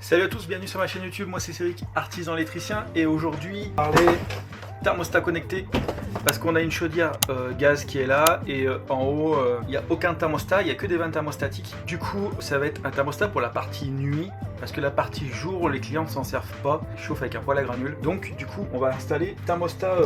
Salut à tous, bienvenue sur ma chaîne YouTube, moi c'est Cédric, artisan électricien, et aujourd'hui on va parler thermostat connecté parce qu'on a une chaudière gaz qui est là et en haut il n'y a aucun thermostat, il n'y a que des vannes thermostatiques. Du coup ça va être un thermostat pour la partie nuit parce que la partie jour les clients ne s'en servent pas, ils chauffent avec un poêle à granules. Donc du coup on va installer thermostat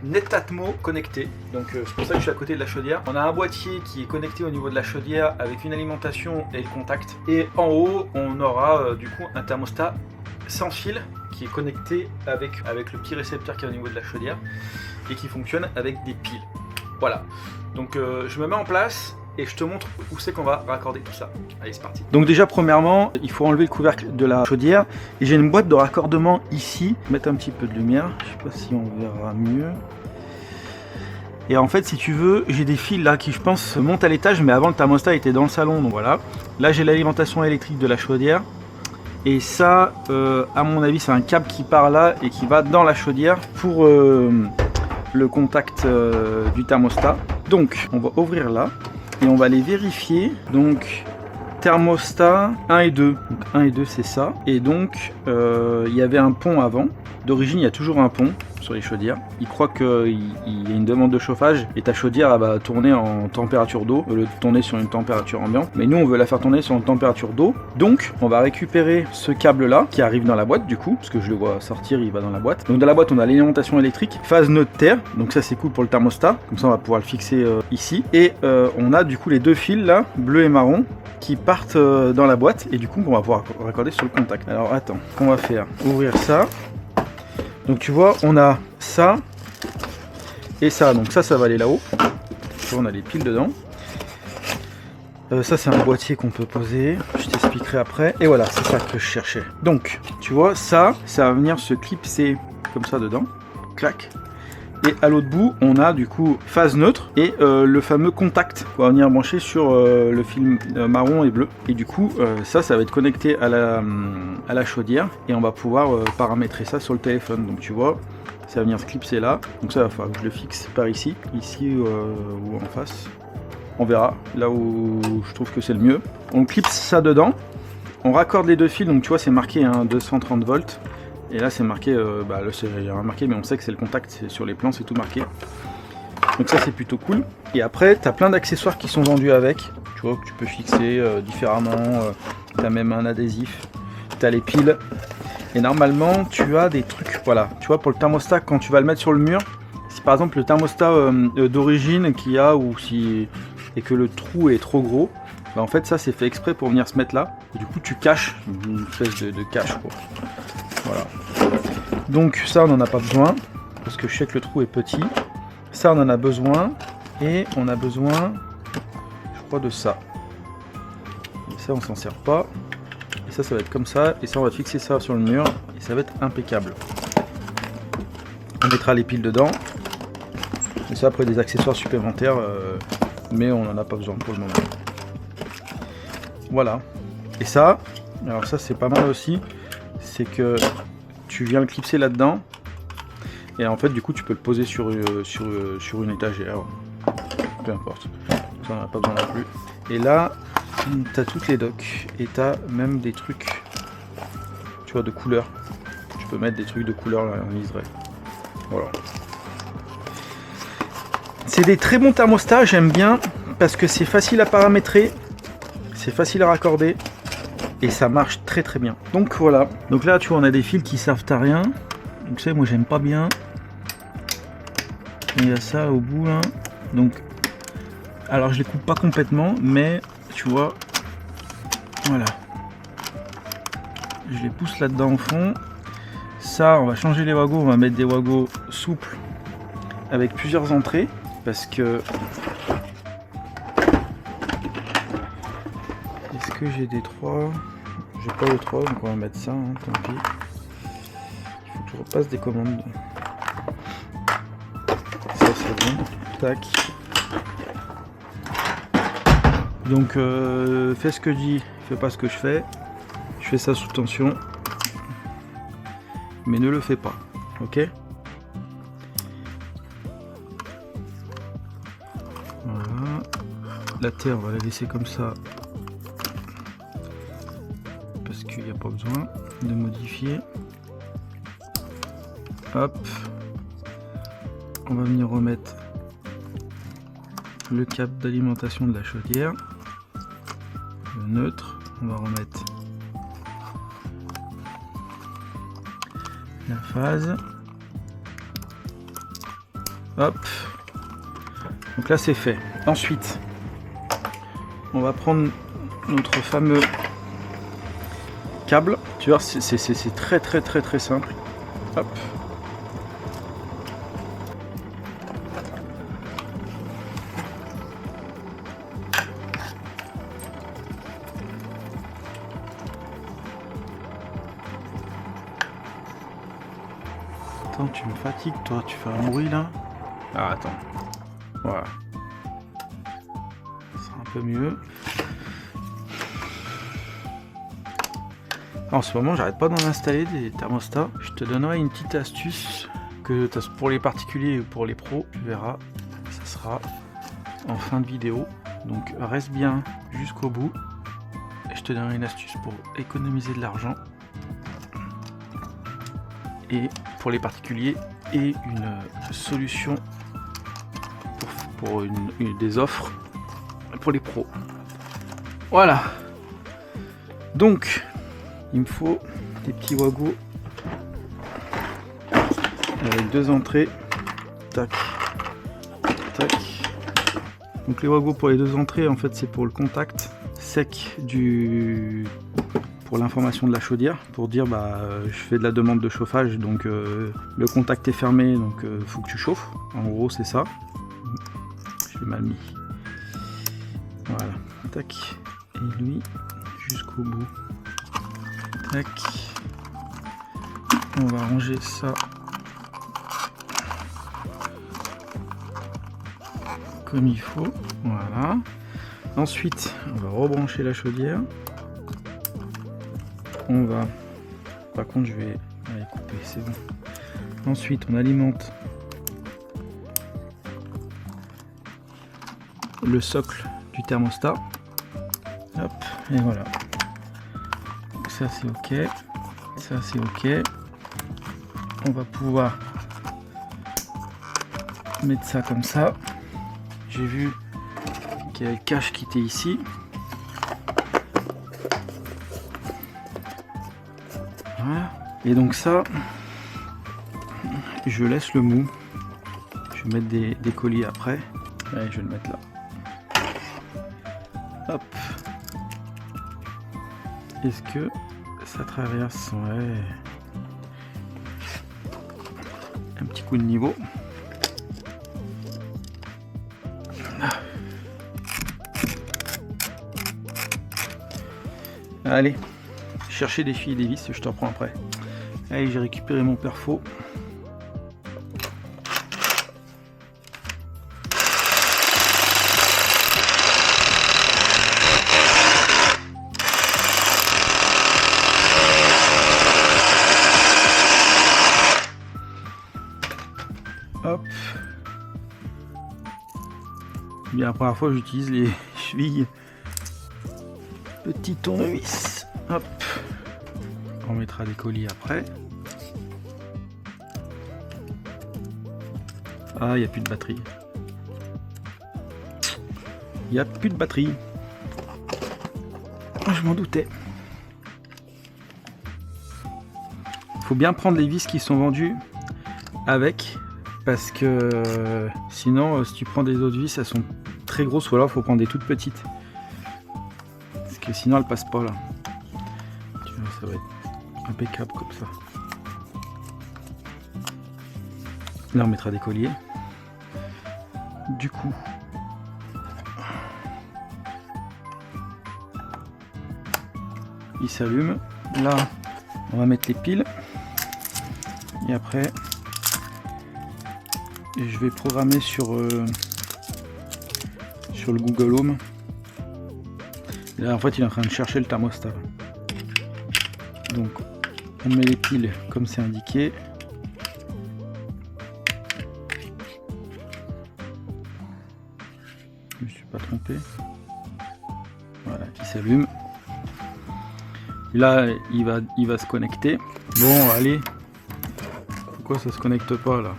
Netatmo connecté. Donc c'est pour ça que je suis à côté de la chaudière. On a un boîtier qui est connecté au niveau de la chaudière avec une alimentation et le contact. Et en haut on aura du coup un thermostat sans fil qui est connecté avec le petit récepteur qui est au niveau de la chaudière et qui fonctionne avec des piles. Voilà, donc je me mets en place et je te montre où c'est qu'on va raccorder tout ça. Allez, c'est parti. Donc déjà premièrement, il faut enlever le couvercle de la chaudière et j'ai une boîte de raccordement ici. Mettre un petit peu de lumière, je sais pas si on verra mieux. Et en fait, si tu veux, j'ai des fils là qui, je pense, montent à l'étage, mais avant le thermostat était dans le salon, donc voilà. Là, j'ai l'alimentation électrique de la chaudière. Et ça, à mon avis, c'est un câble qui part là et qui va dans la chaudière pour le contact du thermostat. Donc, on va ouvrir là et on va les vérifier. Donc, thermostat 1 et 2. Donc, 1 et 2, c'est ça. Et donc, il y avait un pont avant. D'origine, il y a toujours un pont sur les chaudières. Il croit qu'il y a une demande de chauffage et ta chaudière elle va tourner en température d'eau au lieu de tourner sur une température ambiante. Mais nous on veut la faire tourner sur une température d'eau. Donc on va récupérer ce câble là qui arrive dans la boîte du coup, parce que je le vois sortir, il va dans la boîte. Donc dans la boîte on a l'alimentation électrique, phase neutre terre, donc ça c'est cool pour le thermostat, comme ça on va pouvoir le fixer ici. Et on a du coup les deux fils là, bleu et marron, qui partent dans la boîte et du coup on va pouvoir raccorder sur le contact. Alors attends, qu'on va faire, ouvrir ça. Donc tu vois, on a ça et ça. Donc ça va aller là-haut. On a les piles dedans. Ça c'est un boîtier qu'on peut poser. Je t'expliquerai après. Et voilà, c'est ça que je cherchais. Donc, tu vois, ça va venir se clipser comme ça dedans. Clac. Et à l'autre bout, on a du coup phase neutre et le fameux contact qui va venir brancher sur le fil marron et bleu. Et du coup, ça va être connecté à la chaudière et on va pouvoir paramétrer ça sur le téléphone. Donc tu vois, ça va venir se clipser là. Donc ça va falloir que je le fixe par ici, ou en face. On verra là où je trouve que c'est le mieux. On clipse ça dedans. On raccorde les deux fils. Donc tu vois, c'est marqué 230 volts. Et là c'est marqué, là c'est rien marqué mais on sait que c'est le contact, sur les plans c'est tout marqué. Donc ça c'est plutôt cool. Et après tu as plein d'accessoires qui sont vendus avec, tu vois, que tu peux fixer différemment, tu as même un adhésif, tu as les piles. Et normalement tu as des trucs, voilà, tu vois pour le thermostat quand tu vas le mettre sur le mur, si par exemple le thermostat d'origine qu'il y a et que le trou est trop gros, bah en fait ça c'est fait exprès pour venir se mettre là. Et du coup tu caches, une espèce de cache quoi. Voilà. Donc ça on n'en a pas besoin parce que je sais que le trou est petit. Ça on en a besoin et on a besoin, je crois, de ça. Et ça on s'en sert pas. Et ça va être comme ça et ça on va fixer ça sur le mur et ça va être impeccable. On mettra les piles dedans. Et ça après des accessoires supplémentaires, mais on n'en a pas besoin pour le moment. Voilà. Et ça, alors ça c'est pas mal aussi. C'est que tu viens le clipser là-dedans et en fait du coup tu peux le poser sur une étagère, peu importe, ça on n'a pas besoin non plus. Et là tu as toutes les docks et tu as même des trucs, tu vois, de couleur. Tu peux mettre des trucs de couleur là, en liseré. Voilà, c'est des très bons thermostats, j'aime bien parce que c'est facile à paramétrer, c'est facile à raccorder et ça marche très très bien. Donc voilà, donc là tu vois on a des fils qui servent à rien, donc ça moi j'aime pas bien. Il y a ça au bout là, donc alors je les coupe pas complètement mais tu vois, voilà, je les pousse là dedans au fond. Ça on va changer les wagos, on va mettre des wagos souples avec plusieurs entrées parce que est-ce que j'ai des 3? J'ai pas le 3, donc on va mettre ça, tant pis. Il faut que je repasse des commandes. Ça c'est bon. Tac. Donc fais ce que je dis, fais pas ce que je fais. Je fais ça sous tension. Mais ne le fais pas. Ok? Voilà. La terre, on va la laisser comme ça. Parce qu'il n'y a pas besoin besoin de modifier. Hop, on va venir remettre le câble d'alimentation de la chaudière, le neutre, on va remettre la phase. Hop, donc là c'est fait. Ensuite, on va prendre notre fameux câble. Tu vois, c'est très simple. Hop. Attends, tu me fatigues, toi, tu fais un bruit là. Ah, attends. Voilà. Ça sera un peu mieux. En ce moment, j'arrête pas d'en installer des thermostats. Je te donnerai une petite astuce que pour les particuliers et pour les pros. Tu verras, ça sera en fin de vidéo. Donc reste bien jusqu'au bout. Et je te donnerai une astuce pour économiser de l'argent. Et pour les particuliers, et une solution pour des offres pour les pros. Voilà. Donc, il me faut des petits wagos avec 2 entrées. Tac, tac. Donc les wagos pour les 2 entrées, en fait, c'est pour le contact sec pour l'information de la chaudière, pour dire je fais de la demande de chauffage, donc le contact est fermé, donc faut que tu chauffes. En gros, c'est ça. J'ai mal mis. Voilà. Tac. Et lui jusqu'au bout. Tac. On va ranger ça comme il faut. Voilà. Ensuite, on va rebrancher la chaudière. On va... Par contre, je vais aller couper, c'est bon. Ensuite, on alimente le socle du thermostat. Hop, et voilà. Donc ça, c'est OK. Ça, c'est OK. On va pouvoir mettre ça comme ça. J'ai vu qu'il y avait le cache qui était ici. Voilà. Et donc ça, je laisse le mou. Je vais mettre des colis après. Allez, je vais le mettre là. Hop. Est-ce que ça traverse? Ouais. Un petit coup de niveau. Allez, chercher des fils et des vis, je te reprends après. Allez, j'ai récupéré mon perfo. Hop. Bien, la première fois j'utilise les chevilles. Petit tournevis. Hop. On mettra des colis après. Ah, il n'y a plus de batterie. Il n'y a plus de batterie. Je m'en doutais. Faut bien prendre les vis qui sont vendues avec, parce que sinon, si tu prends des autres vis, elles sont très grosses, ou alors il faut prendre des toutes petites. Parce que sinon, elles passent pas là. Tu vois, ça va être impeccable comme ça. Là, on mettra des colliers. Du coup, il s'allume. Là, on va mettre les piles. Et après, je vais programmer sur le Google Home. Et là, en fait, il est en train de chercher le thermostat. Donc, on met les piles comme c'est indiqué. Je ne me suis pas trompé. Voilà, il s'allume. Là, il va se connecter. Bon, allez. Pourquoi ça se connecte pas là?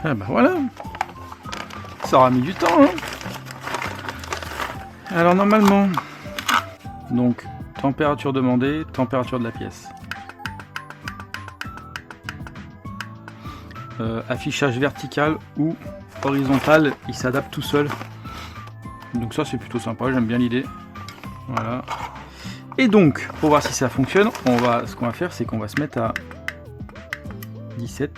Ah bah voilà. Ça aura mis du temps. Hein. Alors normalement, donc température demandée, température de la pièce. Affichage vertical ou horizontal, il s'adapte tout seul. Donc ça c'est plutôt sympa, j'aime bien l'idée. Voilà. Et donc, pour voir si ça fonctionne, ce qu'on va faire, c'est qu'on va se mettre à 17.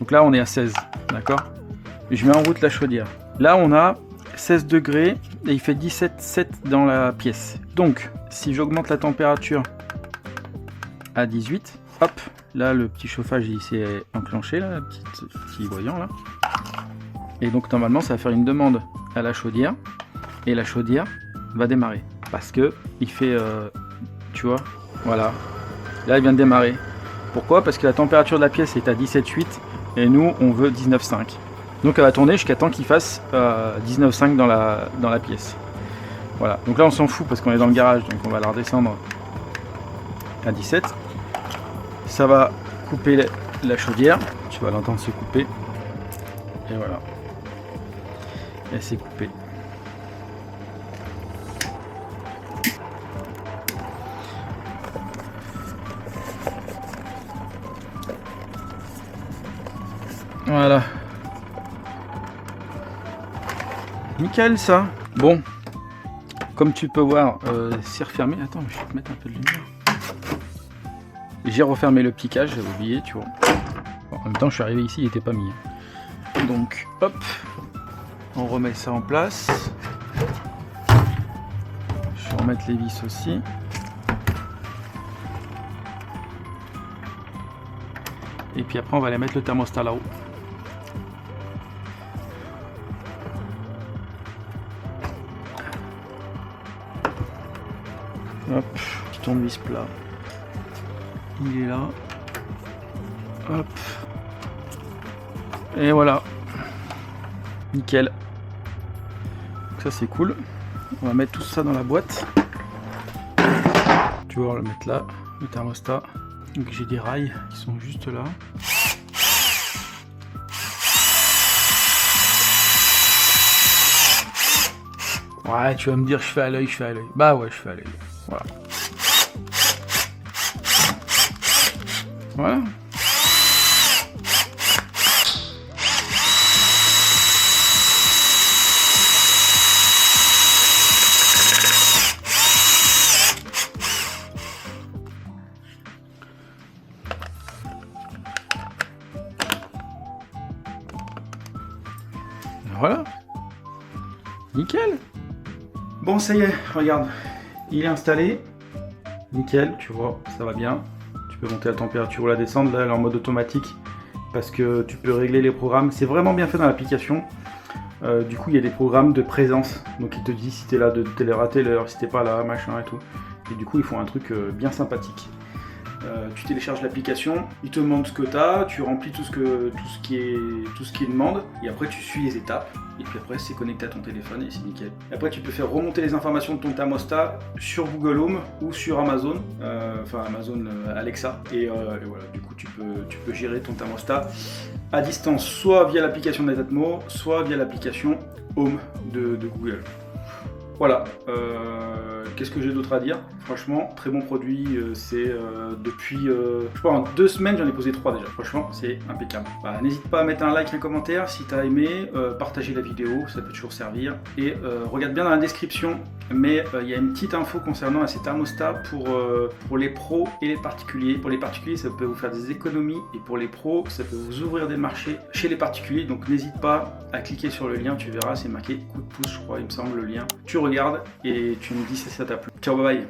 Donc là on est à 16, d'accord? Je mets en route la chaudière. Là on a 16 degrés et il fait 17,7 dans la pièce. Donc si j'augmente la température à 18, hop, là le petit chauffage il s'est enclenché, là, le petit voyant là. Et donc normalement ça va faire une demande à la chaudière et la chaudière va démarrer. Parce que il fait, tu vois, voilà, là il vient de démarrer. Pourquoi? Parce que la température de la pièce est à 17,8 et nous on veut 19,5. Donc elle va tourner jusqu'à temps qu'il fasse 19,5 dans la pièce. Voilà, donc là on s'en fout parce qu'on est dans le garage, donc on va la redescendre à 17. Ça va couper la chaudière, tu vas l'entendre se couper. Et voilà, elle s'est coupée. Voilà. Nickel ça. Bon, comme tu peux voir, c'est refermé. Attends, je vais te mettre un peu de lumière. J'ai refermé le piquage, j'avais oublié, tu vois. Bon, en même temps, je suis arrivé ici, il n'était pas mis. Donc, hop, on remet ça en place. Je vais remettre les vis aussi. Et puis après, on va aller mettre le thermostat là-haut. Hop, petit tournevis plat. Il est là. Hop. Et voilà. Nickel. Donc ça c'est cool. On va mettre tout ça dans la boîte. Tu vois, on va le mettre là, le thermostat. Donc j'ai des rails qui sont juste là. Ouais, tu vas me dire je fais à l'œil, Bah ouais, je fais à l'œil. Voilà. Voilà. Voilà. Nickel. Bon, ça y est, regarde. Il est installé. Nickel, tu vois, ça va bien. Tu peux monter la température ou la descendre. Là, elle est en mode automatique parce que tu peux régler les programmes. C'est vraiment bien fait dans l'application. Du coup, il y a des programmes de présence. Donc, il te dit si t'es là de telle heure à telle heure, si t'es pas là, machin et tout. Et du coup, ils font un truc bien sympathique. Tu télécharges l'application, il te demande ce que tu as, tu remplis tout ce qu'il demande, et après tu suis les étapes, et puis après c'est connecté à ton téléphone et c'est nickel. Et après tu peux faire remonter les informations de ton thermostat sur Google Home ou sur Amazon, Amazon Alexa, et voilà, du coup tu peux gérer ton thermostat à distance, soit via l'application Netatmo, soit via l'application Home de Google. Voilà, qu'est-ce que j'ai d'autre à dire? Franchement, très bon produit, c'est depuis, je sais pas, en 2 semaines j'en ai posé 3 déjà, franchement c'est impeccable. Bah, n'hésite pas à mettre un like, un commentaire si t'as aimé, partager la vidéo, ça peut toujours servir. Et regarde bien dans la description, mais il y a une petite info concernant ces thermostats pour les pros et les particuliers. Pour les particuliers ça peut vous faire des économies, et pour les pros ça peut vous ouvrir des marchés chez les particuliers, donc n'hésite pas à cliquer sur le lien, tu verras, c'est marqué coup de pouce je crois, il me semble, le lien. Tu regardes et tu me dis si ça t'a plu. Ciao, bye bye.